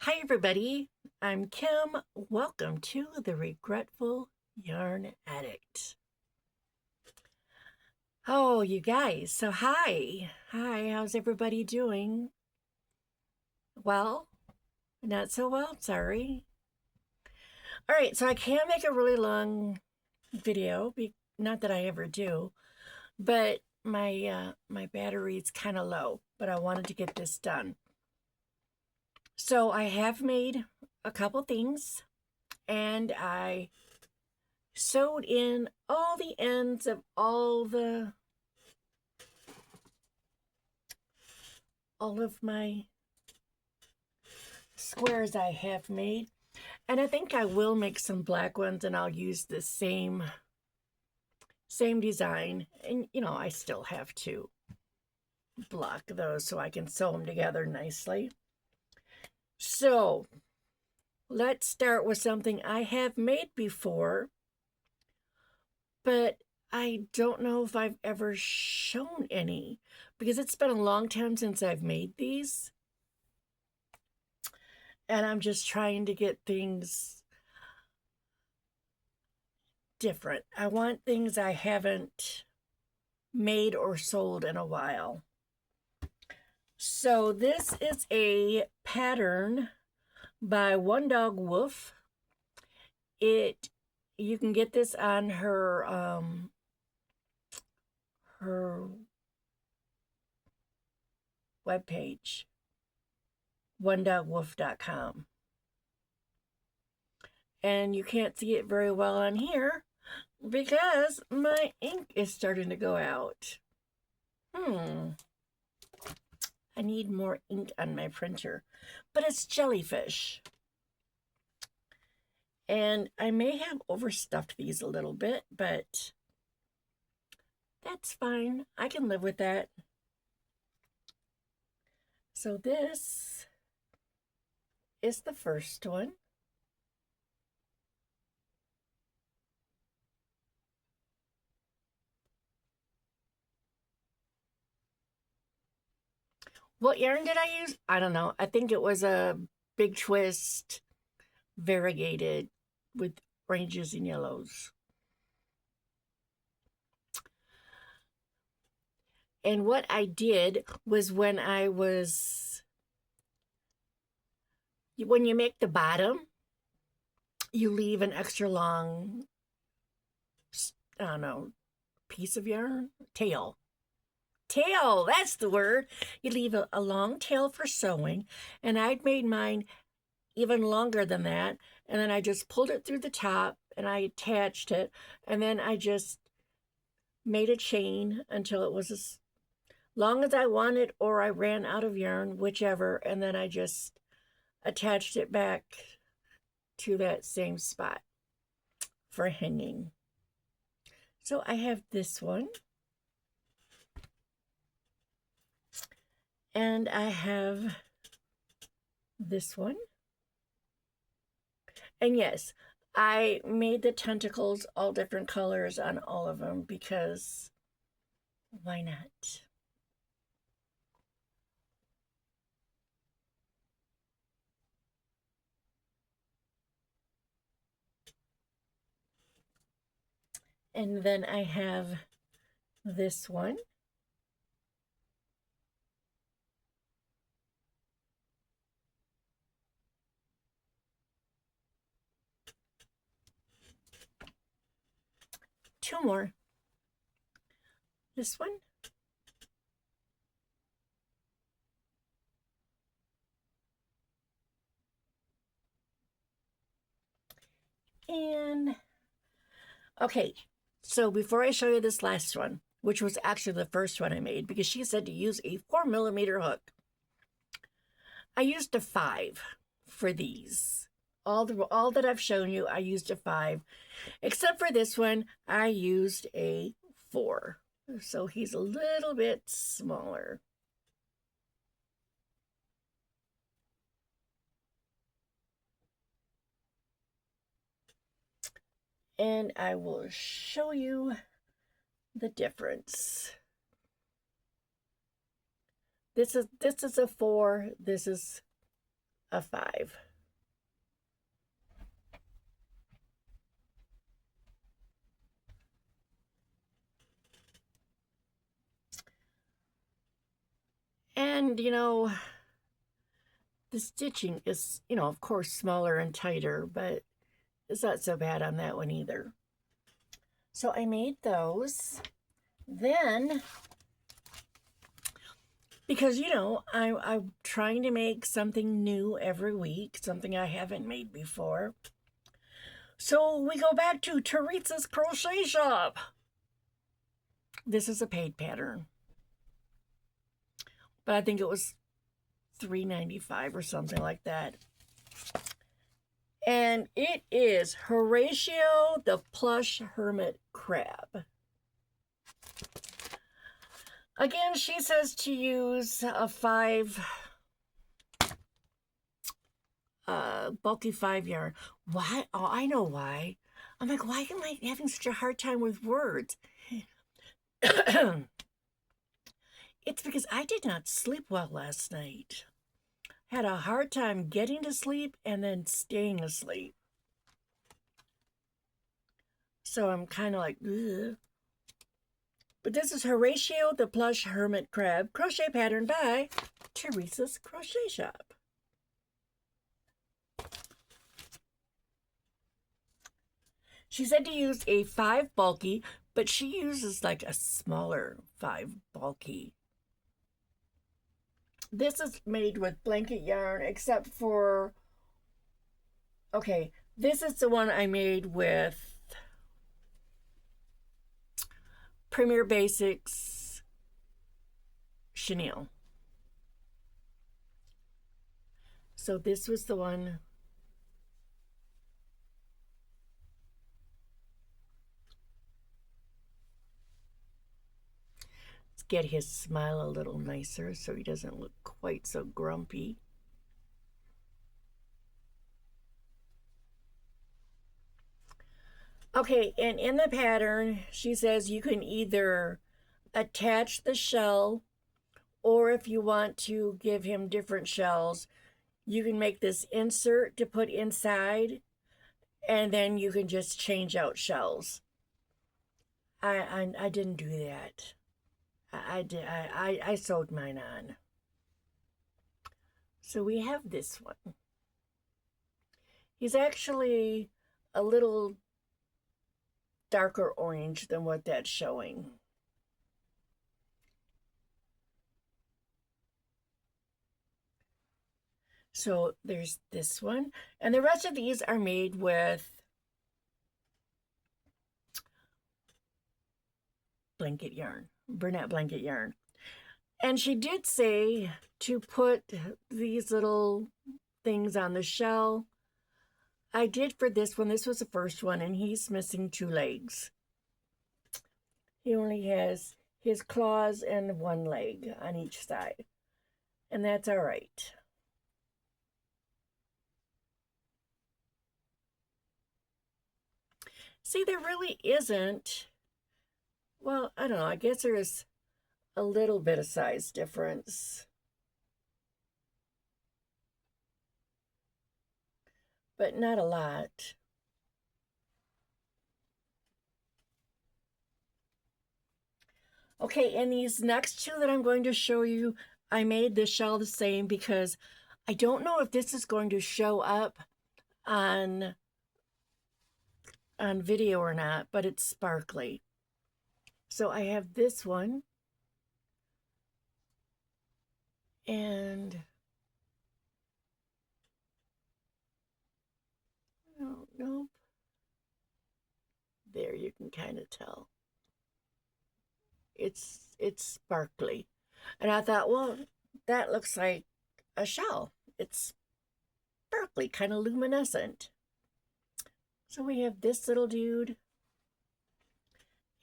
Hi, everybody. I'm Kim. Welcome to the Regretful Yarn Addict. Oh, you guys. So, hi. Hi, how's everybody doing? Well, not so well. Sorry. All right, so I can't make a really long video. Not that I ever do, but my battery's kind of low, but I wanted to get this done. So, I have made a couple things and I sewed in all the ends of all of my squares I have made. And I think I will make some black ones and I'll use the same design. And I still have to block those so I can sew them together nicely. So let's start with something I have made before, but I don't know if I've ever shown any because it's been a long time since I've made these. And I'm just trying to get things different. I want things I haven't made or sold in a while. So this is a pattern by One Dog Wolf. You can get this on her webpage, onedogwolf.com. And you can't see it very well on here because my ink is starting to go out. I need more ink on my printer, but it's jellyfish. And I may have overstuffed these a little bit, but that's fine. I can live with that. So this is the first one. What yarn did I use? I don't know. I think it was a Big Twist variegated with oranges and yellows. And what I did was when you make the bottom, you leave an extra long, I don't know, piece of yarn, tail, that's the word. You leave a long tail for sewing, and I'd made mine even longer than that, and then I just pulled it through the top and I attached it, and then I just made a chain until it was as long as I wanted, or I ran out of yarn, whichever, and then I just attached it back to that same spot for hanging. So I have this one. And I have this one. And yes, I made the tentacles all different colors on all of them because why not? And then I have this one. Two more. This one. And okay, so before I show you this last one, which was actually the first one I made because she said to use a 4mm hook, I used a 5 for these. All that I've shown you, I used a 5. Except for this one, I used a 4. So he's a little bit smaller. And I will show you the difference. This is a 4. This is a 5. And, the stitching is, of course, smaller and tighter, but it's not so bad on that one either. So I made those. Then, because, I'm trying to make something new every week, something I haven't made before. So we go back to Teresa's Crochet Shop. This is a paid pattern, but I think it was $3.95 or something like that. And it is Horatio the Plush Hermit Crab. Again, she says to use a 5, bulky 5 yarn. Why? Oh, I know why. I'm like, why am I having such a hard time with words? It's because I did not sleep well last night. Had a hard time getting to sleep and then staying asleep. So I'm kind of like, ugh. But this is Horatio the Plush Hermit Crab crochet pattern by Teresa's Crochet Shop. She said to use a 5 bulky, but she uses like a smaller 5 bulky. This is made with blanket yarn, except for, okay, this is the one I made with Premier Basics chenille. So this was the one. Let's get his smile a little nicer so he doesn't look quite so grumpy. Okay, and in the pattern, she says you can either attach the shell, or if you want to give him different shells, you can make this insert to put inside, and then you can just change out shells. I didn't do that. I sewed mine on. So we have this one. He's actually a little darker orange than what that's showing. So there's this one. And the rest of these are made with blanket yarn, Burnett blanket yarn. And she did say to put these little things on the shell. I did for this one. This was the first one, and he's missing 2 legs. He only has his claws and 1 leg on each side. And that's all right. See, there really isn't, well, I don't know. I guess there is a little bit of size difference. But not a lot. Okay, and these next 2 that I'm going to show you, I made the shell the same because I don't know if this is going to show up on video or not, but it's sparkly. So I have this one, and oh, nope. There, you can kind of tell. It's sparkly. And I thought, well, that looks like a shell. It's sparkly, kind of luminescent. So we have this little dude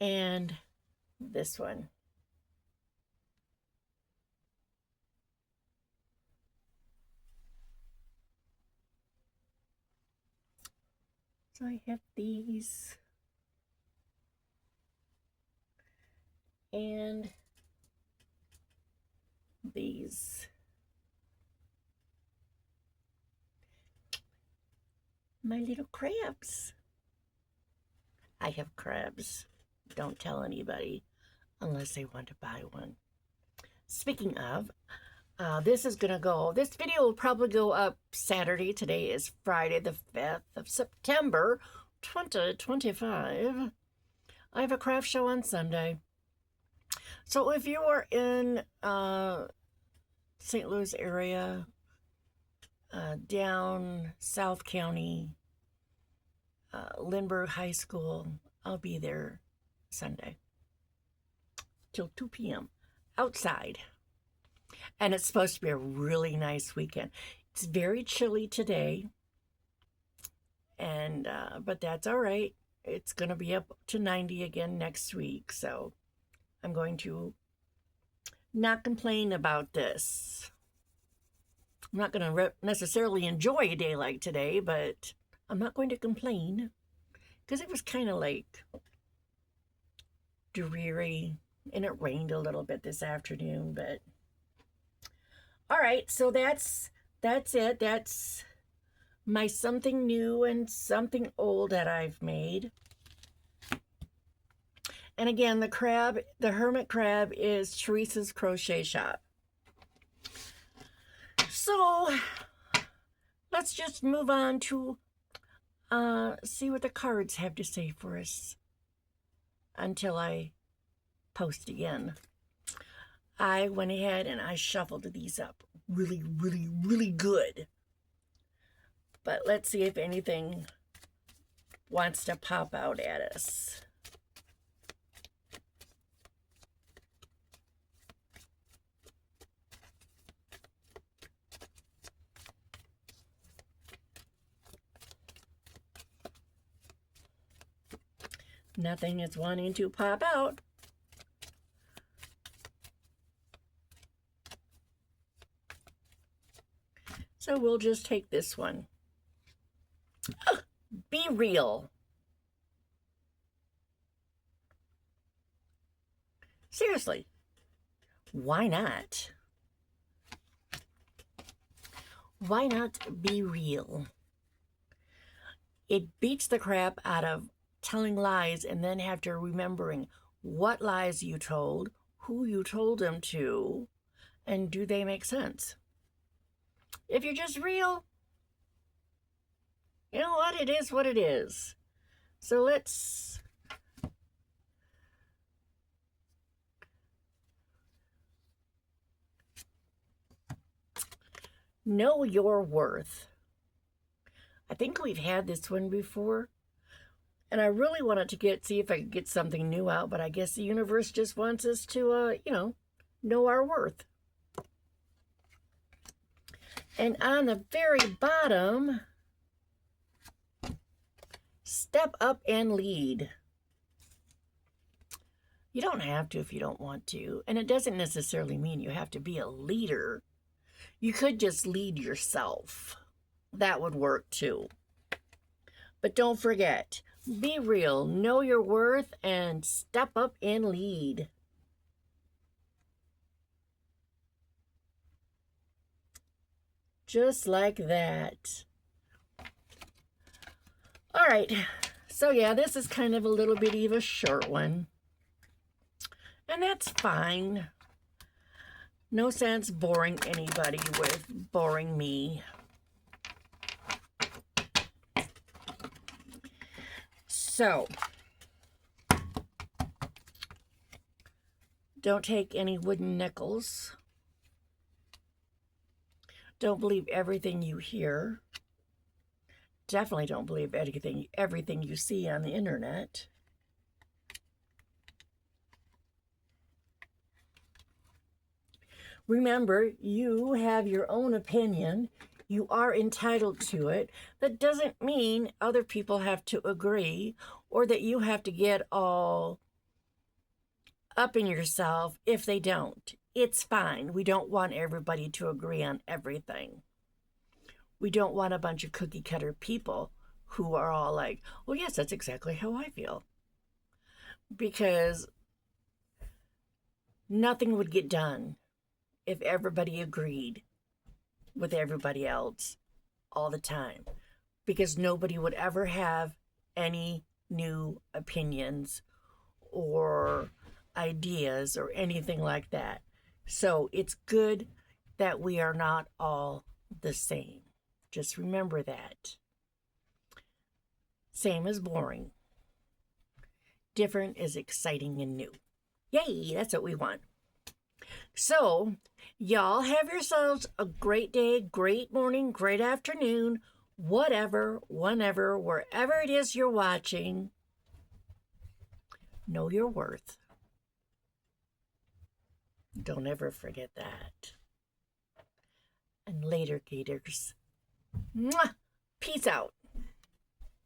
and this one. So I have these. And these. my little crabs. I have crabs. Don't tell anybody unless they want to buy one. Speaking of, this video will probably go up Saturday. Today is Friday the 5th of September, 2025. I have a craft show on Sunday. So if you are in St. Louis area, down South County, Lindbergh High School, I'll be there Sunday till 2 p.m. outside. And it's supposed to be a really nice weekend. It's very chilly today, and but that's all right. It's going to be up to 90 again next week, so I'm going to not complain about this. I'm not going to necessarily enjoy a day like today, but I'm not going to complain because it was kind of like dreary, and it rained a little bit this afternoon, but all right, so that's it. That's my something new and something old that I've made. And again, the hermit crab is Teresa's Crochet Shop. So let's just move on to see what the cards have to say for us until I post again. I went ahead and I shuffled these up really, really, really good. But let's see if anything wants to pop out at us. Nothing is wanting to pop out. So we'll just take this one. Be real. Seriously, why not? Why not be real? It beats the crap out of telling lies and then after remembering what lies you told, who you told them to, and do they make sense? If you're just real, you know what? It is what it is. So let's know your worth. I think we've had this one before, and I really wanted to see if I could get something new out, but I guess the universe just wants us to, know our worth. And on the very bottom, step up and lead. You don't have to if you don't want to, and it doesn't necessarily mean you have to be a leader. You could just lead yourself. That would work too. But don't forget, be real, know your worth, and step up and lead. Just like that. All right, so yeah, this is kind of a little bit of a short one. And that's fine. No sense boring anybody with boring me. So, don't take any wooden nickels. Don't believe everything you hear. Definitely don't believe everything you see on the internet. Remember, you have your own opinion. You are entitled to it. That doesn't mean other people have to agree or that you have to get all up in yourself if they don't. It's fine. We don't want everybody to agree on everything. We don't want a bunch of cookie cutter people who are all like, well, yes, that's exactly how I feel. Because nothing would get done if everybody agreed with everybody else all the time. because nobody would ever have any new opinions or ideas or anything like that. So it's good that we are not all the same. Just remember that. Same is boring. Different is exciting and new. Yay, that's what we want. So, y'all have yourselves a great day, great morning, great afternoon, whatever, whenever, wherever it is you're watching. Know your worth. Don't ever forget that. And later, Gators. Mwah! Peace out.